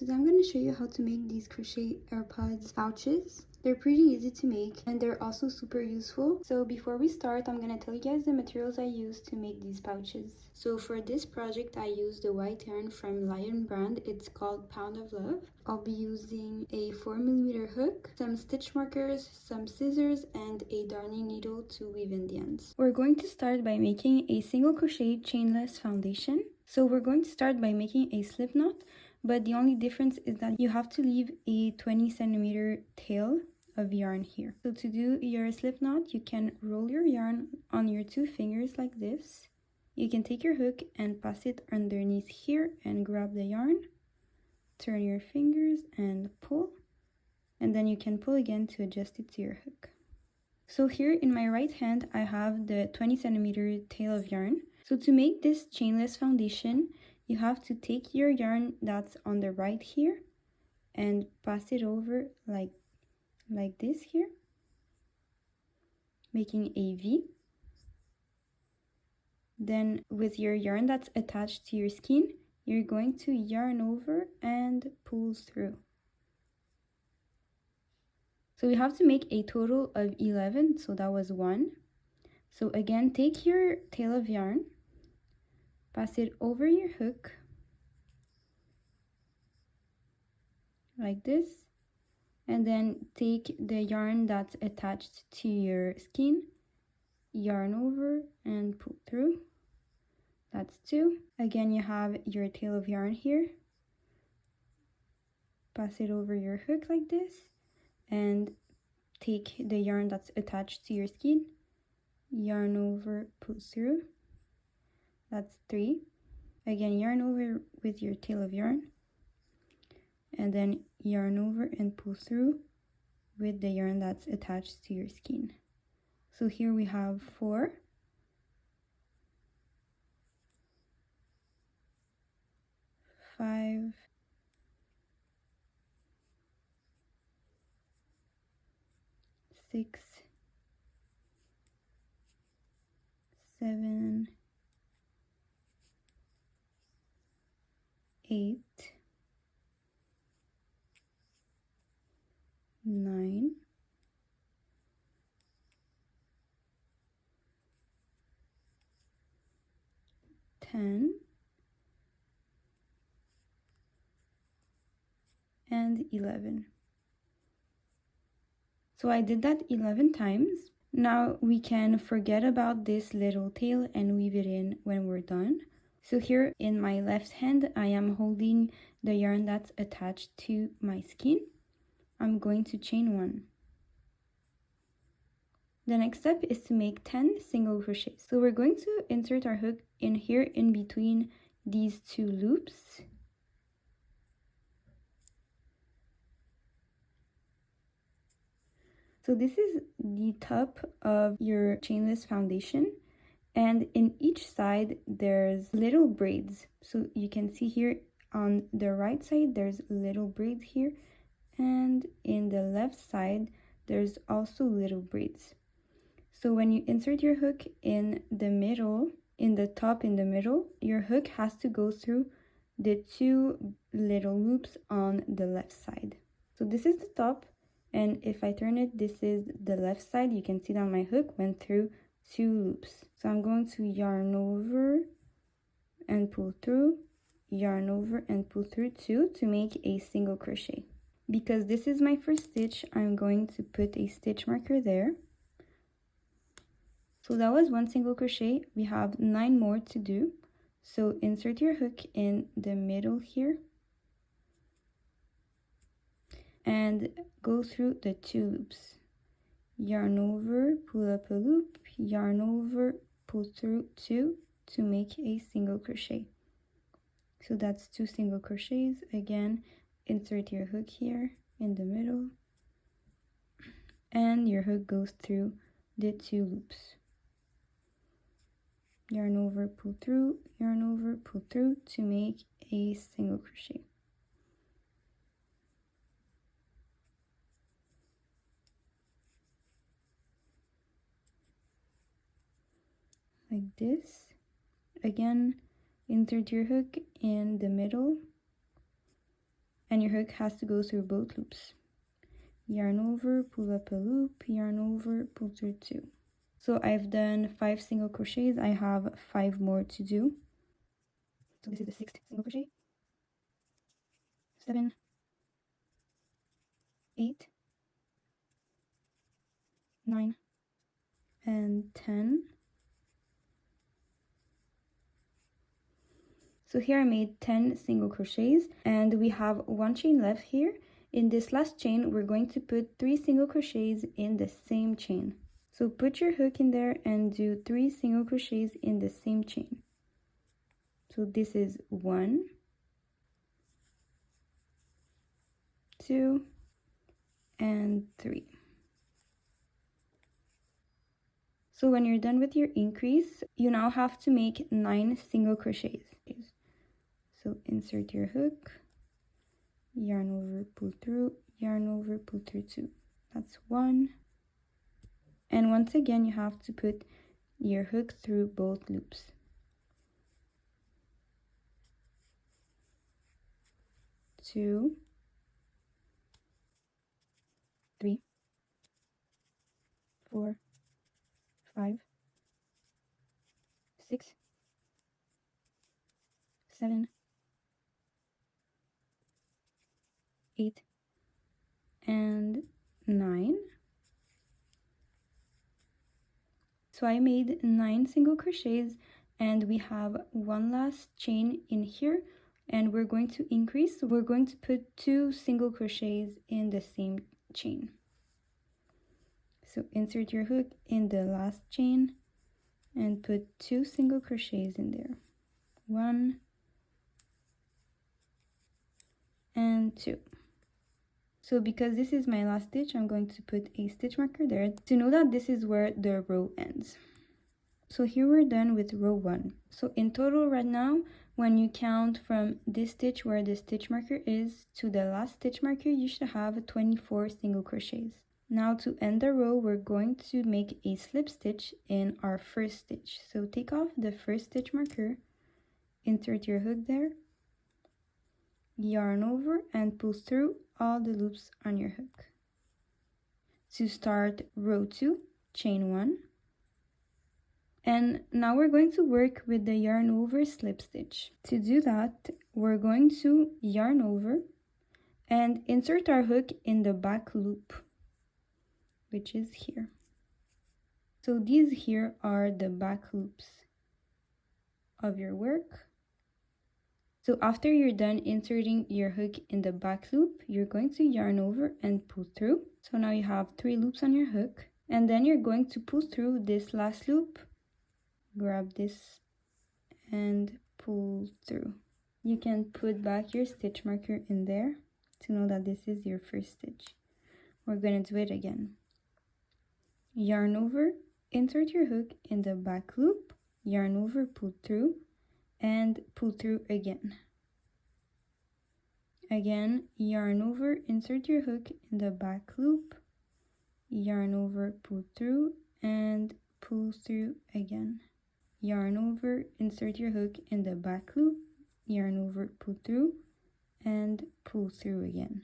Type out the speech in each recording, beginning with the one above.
today I'm going to show you how to make these crochet AirPods pouches. They're pretty easy to make and they're also super useful. So before we start, I'm going to tell you guys the materials I used to make these pouches. So for this project, I used the white yarn from Lion brand. It's called Pound of Love. I'll be using a 4mm hook, some stitch markers, some scissors, and a darning needle to weave in the ends. We're going to start by making a single crochet chainless foundation. So we're going to start by making a slip knot, but the only difference is that you have to leave a 20cm tail of yarn here. So to do your slip knot, you can roll your yarn on your 2 fingers like this. You can take your hook and pass it underneath here and grab the yarn, turn your fingers and pull, and then you can pull again to adjust it to your hook. So here in my right hand, I have the 20cm tail of yarn. So to make this chainless foundation, you have to take your yarn that's on the right here and pass it over like this here, making a V. Then with your yarn that's attached to your skein, you're going to yarn over and pull through. So we have to make a total of 11, so that was 1. So again, take your tail of yarn, pass it over your hook like this, and then take the yarn that's attached to your skein, yarn over and pull through. That's 2. Again, you have your tail of yarn here, pass it over your hook like this, and take the yarn that's attached to your skein, yarn over, pull through. That's 3. Again, yarn over with your tail of yarn, and then yarn over and pull through with the yarn that's attached to your skein. So here we have 4. 5, 6, 7, 8, 9, 10, and 11. So I did that 11 times. Now we can forget about this little tail and weave it in when we're done. So here in my left hand, I am holding the yarn that's attached to my skein. I'm going to chain 1. The next step is to make 10 single crochets. So we're going to insert our hook in here in between these 2 loops. So this is the top of your chainless foundation, and in each side there's little braids. So you can see here on the right side there's little braids here, and in the left side there's also little braids. So when you insert your hook in the middle, in the top in the middle, your hook has to go through the 2 little loops on the left side. So this is the top, and if I turn it, this is the left side. You can see that my hook went through 2 loops. So I'm going to yarn over and pull through, yarn over and pull through 2 to make a single crochet. Because this is my first stitch, I'm going to put a stitch marker there. So that was 1 single crochet. We have 9 more to do. So insert your hook in the middle here and go through the 2 loops. Yarn over, pull up a loop, yarn over, pull through 2 to make a single crochet. So that's 2 single crochets. Again, insert your hook here in the middle, and your hook goes through the 2 loops. Yarn over, pull through, yarn over, pull through to make a single crochet. Like this. Again, insert your hook in the middle and your hook has to go through both loops. Yarn over, pull up a loop, yarn over, pull through 2. So I've done 5 single crochets. I have 5 more to do. So this is the 6th single crochet. 7, 8, 9, and 10. So here I made 10 single crochets, and we have 1 chain left here. In this last chain, we're going to put 3 single crochets in the same chain. So put your hook in there and do 3 single crochets in the same chain. So this is 1, 2, and 3. So when you're done with your increase, you now have to make 9 single crochets. So insert your hook, yarn over, pull through, yarn over, pull through 2. That's 1. And once again, you have to put your hook through both loops. 2, 3, 4, 5, 6, 7, 8, and 9. So I made 9 single crochets, and we have 1 last chain in here, and we're going to increase. So we're going to put 2 single crochets in the same chain. So insert your hook in the last chain and put 2 single crochets in there. 1 and 2. So because this is my last stitch, I'm going to put a stitch marker there to know that this is where the row ends. So here we're done with row 1. So in total right now, when you count from this stitch where the stitch marker is to the last stitch marker, you should have 24 single crochets. Now to end the row, we're going to make a slip stitch in our first stitch. So take off the first stitch marker, insert your hook there, yarn over, and pull through all the loops on your hook. To start row 2, chain 1. And now we're going to work with the yarn over slip stitch. To do that, we're going to yarn over and insert our hook in the back loop, which is here. So these here are the back loops of your work. So after you're done inserting your hook in the back loop, you're going to yarn over and pull through. So now you have 3 loops on your hook, and then you're going to pull through this last loop. Grab this and pull through. You can put back your stitch marker in there to know that this is your first stitch. We're going to do it again. Yarn over, insert your hook in the back loop, yarn over, pull through, and pull through again. Again, yarn over, insert your hook in the back loop, yarn over, pull through, and pull through again. Yarn over, insert your hook in the back loop, yarn over, pull through, and pull through again.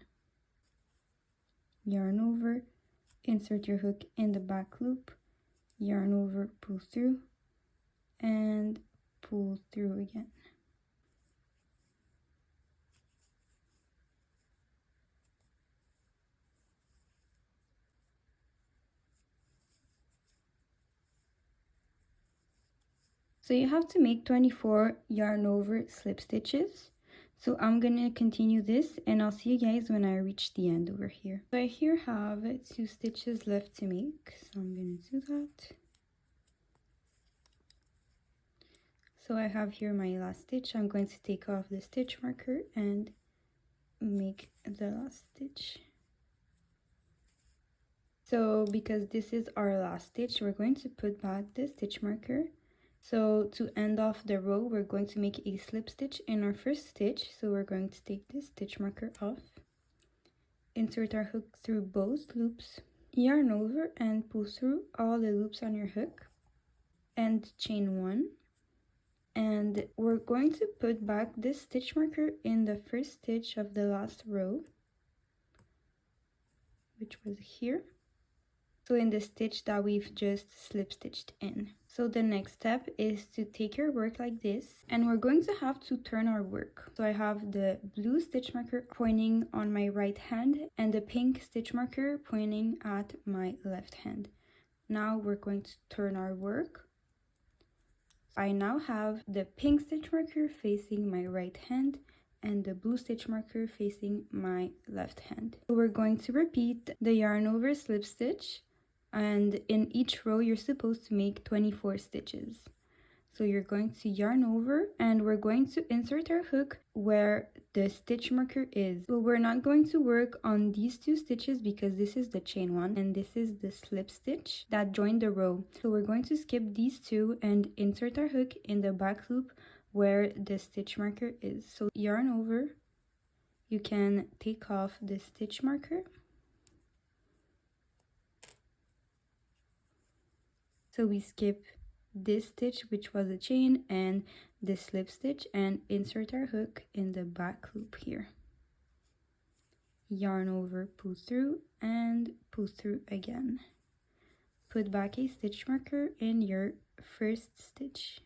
Yarn over, insert your hook in the back loop, yarn over, pull through, and pull through again. So you have to make 24 yarn over slip stitches. So I'm gonna continue this and I'll see you guys when I reach the end over here. So I here have 2 stitches left to make, so I'm gonna do that. So I have here my last stitch. I'm going to take off the stitch marker and make the last stitch. So because this is our last stitch, we're going to put back the stitch marker. So to end off the row, we're going to make a slip stitch in our first stitch. So we're going to take this stitch marker off, insert our hook through both loops, yarn over and pull through all the loops on your hook, and chain 1. And we're going to put back this stitch marker in the first stitch of the last row, which was here. So in the stitch that we've just slip stitched in. So the next step is to take your work like this, and we're going to have to turn our work. So I have the blue stitch marker pointing on my right hand and the pink stitch marker pointing at my left hand. Now we're going to turn our work. I now have the pink stitch marker facing my right hand and the blue stitch marker facing my left hand. So we're going to repeat the yarn over slip stitch, and in each row you're supposed to make 24 stitches. So you're going to yarn over, and we're going to insert our hook where the stitch marker is. So we're not going to work on these two stitches because this is the chain one and this is the slip stitch that joined the row. So we're going to skip these two and insert our hook in the back loop where the stitch marker is. So yarn over, you can take off the stitch marker. So we skip this stitch, which was a chain, and the slip stitch, and insert our hook in the back loop here. Yarn over, pull through, and pull through again. Put back a stitch marker in your first stitch.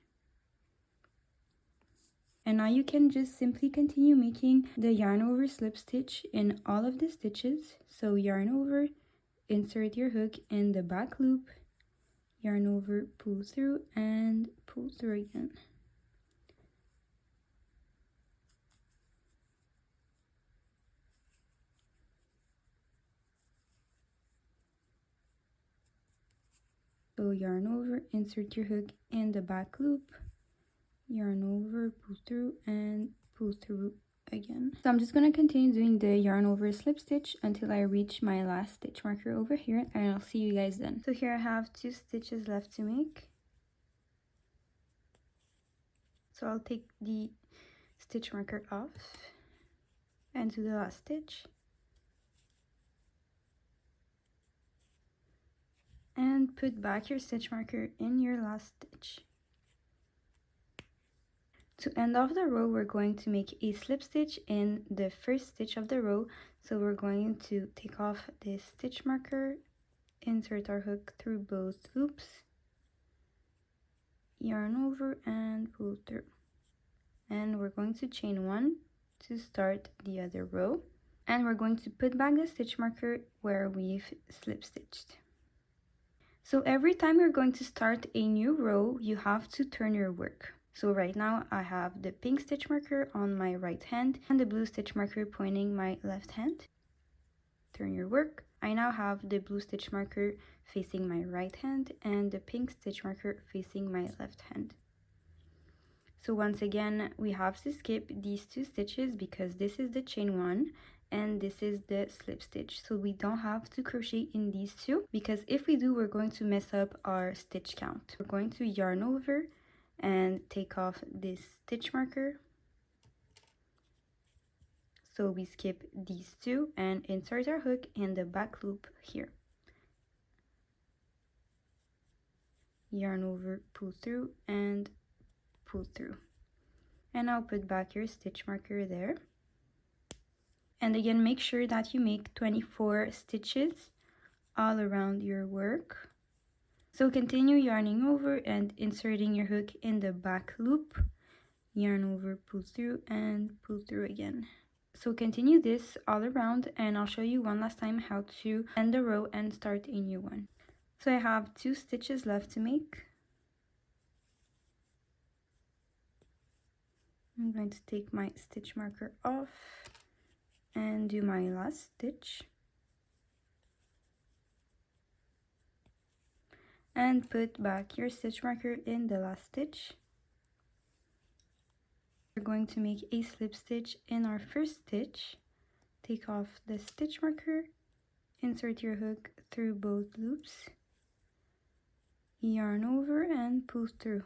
And now you can just simply continue making the yarn over slip stitch in all of the stitches. So yarn over, insert your hook in the back loop, yarn over, pull through, and pull through again. So yarn over, insert your hook in the back loop, yarn over, pull through, and pull through again. So I'm just going to continue doing the yarn over slip stitch until I reach my last stitch marker over here, and I'll see you guys then. So here I have 2 stitches left to make. So I'll take the stitch marker off and do the last stitch. And put back your stitch marker in your last stitch. To end off the row, we're going to make a slip stitch in the first stitch of the row. So we're going to take off this stitch marker, insert our hook through both loops, yarn over, and pull through. And we're going to chain 1 to start the other row. And we're going to put back the stitch marker where we've slip stitched. So every time you're going to start a new row, you have to turn your work. So right now I have the pink stitch marker on my right hand and the blue stitch marker pointing my left hand. Turn your work. I now have the blue stitch marker facing my right hand and the pink stitch marker facing my left hand. So once again, we have to skip these 2 stitches because this is the chain 1 and this is the slip stitch. So we don't have to crochet in these 2 because if we do, we're going to mess up our stitch count. We're going to yarn over and take off this stitch marker. So we skip these 2 and insert our hook in the back loop here. Yarn over, pull through, and pull through. And I'll put back your stitch marker there. And again, make sure that you make 24 stitches all around your work. So continue yarning over and inserting your hook in the back loop, yarn over, pull through, and pull through again. So continue this all around, and I'll show you one last time how to end the row and start a new one. So I have 2 stitches left to make. I'm going to take my stitch marker off and do my last stitch. And put back your stitch marker in the last stitch. We're going to make a slip stitch in our first stitch. Take off the stitch marker, insert your hook through both loops, yarn over, and pull through.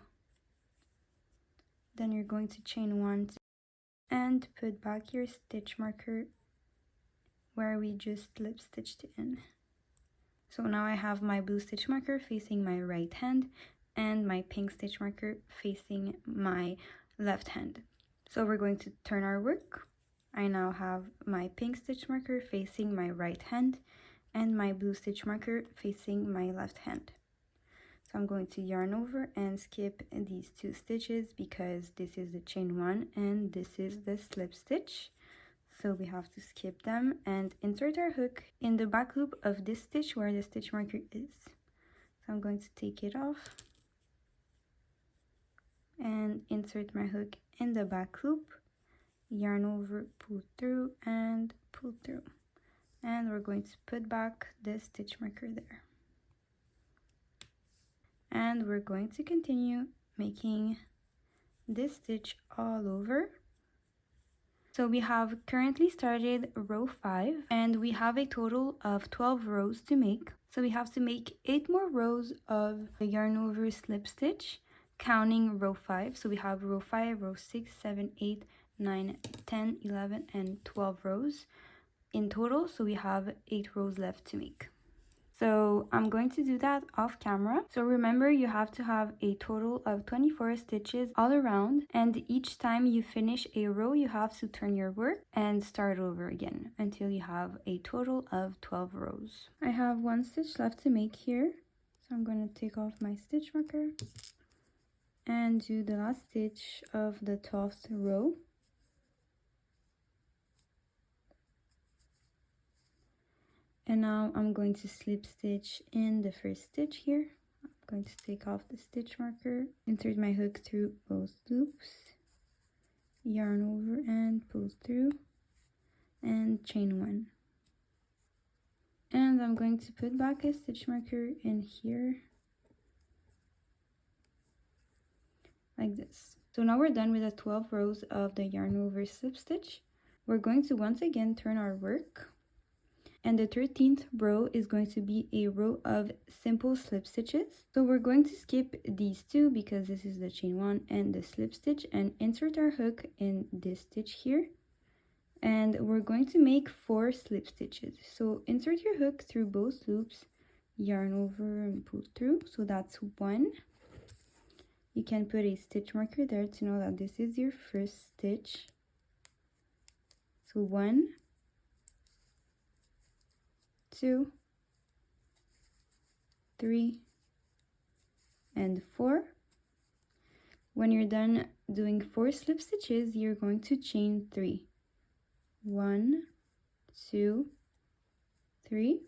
Then you're going to chain 1 and put back your stitch marker where we just slip stitched in. So now I have my blue stitch marker facing my right hand and my pink stitch marker facing my left hand. So we're going to turn our work. I now have my pink stitch marker facing my right hand and my blue stitch marker facing my left hand. So I'm going to yarn over and skip these 2 stitches because this is the chain 1 and this is the slip stitch. So we have to skip them and insert our hook in the back loop of this stitch where the stitch marker is. So I'm going to take it off and insert my hook in the back loop, yarn over, pull through and pull through. And we're going to put back the stitch marker there. And we're going to continue making this stitch all over. So we have currently started row 5 and we have a total of 12 rows to make. So we have to make 8 more rows of the yarn over slip stitch, counting row 5. So we have row 5, row 6, 7, 8, 9, 10, 11, and 12 rows in total. So we have 8 rows left to make. So I'm going to do that off camera. So remember, you have to have a total of 24 stitches all around, and each time you finish a row you have to turn your work and start over again until you have a total of 12 rows. I have 1 stitch left to make here, so I'm going to take off my stitch marker and do the last stitch of the 12th row. And now I'm going to slip stitch in the first stitch here. I'm going to take off the stitch marker, insert my hook through both loops, yarn over and pull through, and chain 1. And I'm going to put back a stitch marker in here, like this. So now we're done with the 12 rows of the yarn over slip stitch. We're going to once again turn our work. And the 13th row is going to be a row of simple slip stitches. So we're going to skip these 2 because this is the chain 1 and the slip stitch, and insert our hook in this stitch here. And we're going to make 4 slip stitches. So insert your hook through both loops, yarn over and pull through. So that's 1. You can put a stitch marker there to know that this is your first stitch. So 1, 2, 3, and 4. When you're done doing 4 slip stitches, you're going to chain 3. 1, 2, 3.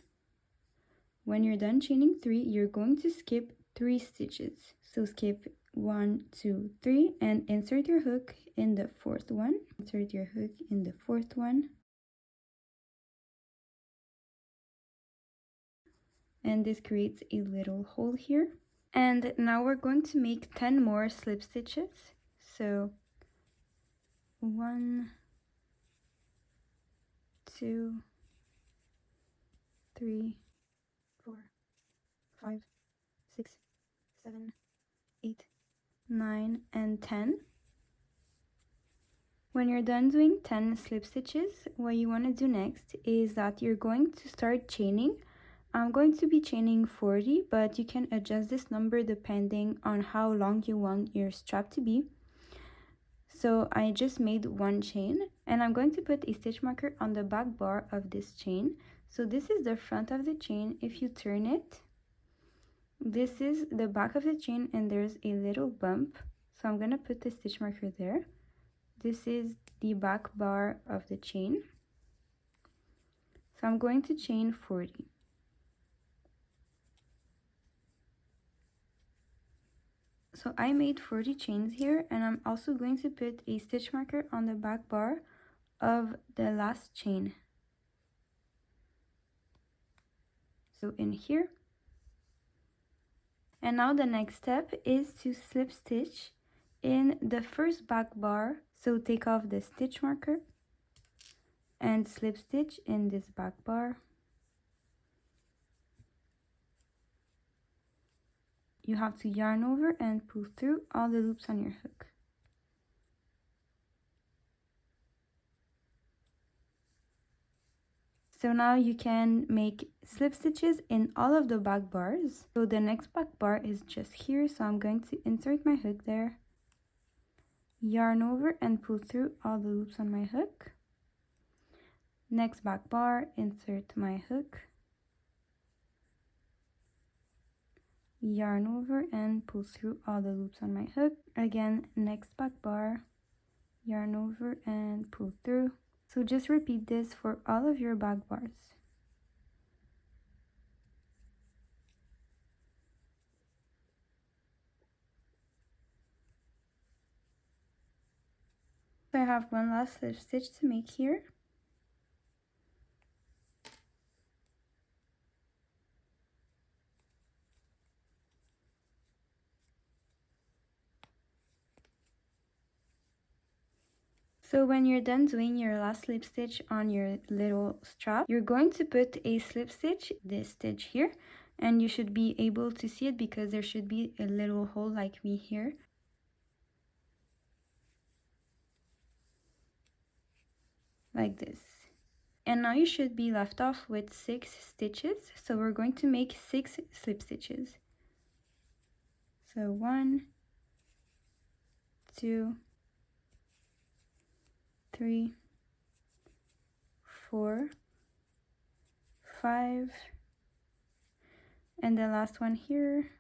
When you're done chaining 3, you're going to skip 3 stitches. So skip 1, 2, 3, and insert your hook in the 4th one. Insert your hook in the 4th one. And this creates a little hole here. And now we're going to make 10 more slip stitches. So 1, 2, 3, 4, 5, 6, 7, 8, 9, and 10. When you're done doing 10 slip stitches, what you want to do next is that you're going to start chaining. I'm going to be chaining 40, but you can adjust this number depending on how long you want your strap to be. So I just made 1 chain, and I'm going to put a stitch marker on the back bar of this chain. So this is the front of the chain. If you turn it, this is the back of the chain, and there's a little bump. So I'm going to put the stitch marker there. This is the back bar of the chain. So I'm going to chain 40. So I made 40 chains here, and I'm also going to put a stitch marker on the back bar of the last chain. So in here. And now the next step is to slip stitch in the first back bar. So take off the stitch marker and slip stitch in this back bar. You have to yarn over and pull through all the loops on your hook. So now you can make slip stitches in all of the back bars. So the next back bar is just here, so I'm going to insert my hook there, yarn over and pull through all the loops on my hook. Next back bar, insert my hook, yarn over and pull through all the loops on my hook. Again, next back bar, yarn over and pull through. So just repeat this for all of your back bars. So I have one last slip stitch to make here. So when you're done doing your last slip stitch on your little strap, you're going to put a slip stitch, this stitch here, and you should be able to see it because there should be a little hole like me here. Like this. And now you should be left off with 6 stitches. So we're going to make 6 slip stitches. So 1, 2, 3, 4, 5, and the last one here,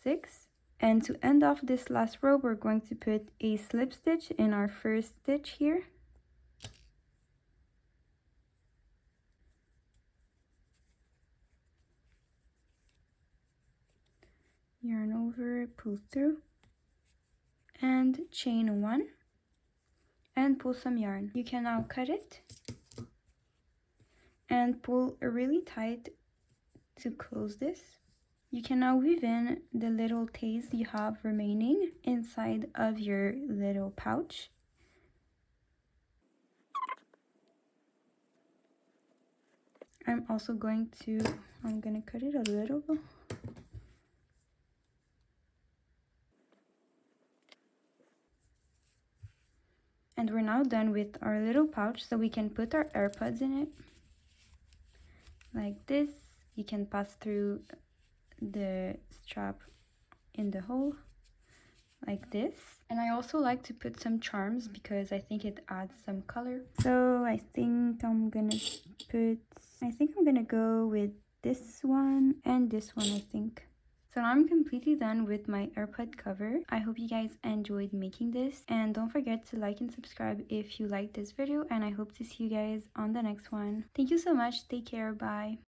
6. And to end off this last row, we're going to put a slip stitch in our first stitch here. Yarn over, pull through, and chain 1, and pull some yarn. You can now cut it and pull really tight to close this. You can now weave in the little tails you have remaining inside of your little pouch. I'm gonna cut it a little. And we're now done with our little pouch, so we can put our AirPods in it. Like this. You can pass through the strap in the hole, like this. And I also like to put some charms because I think it adds some color. So I think I'm gonna go with this one and this one, I think. So now I'm completely done with my AirPod cover. I hope you guys enjoyed making this, and don't forget to like and subscribe if you liked this video, and I hope to see you guys on the next one. Thank you so much. Take care. Bye.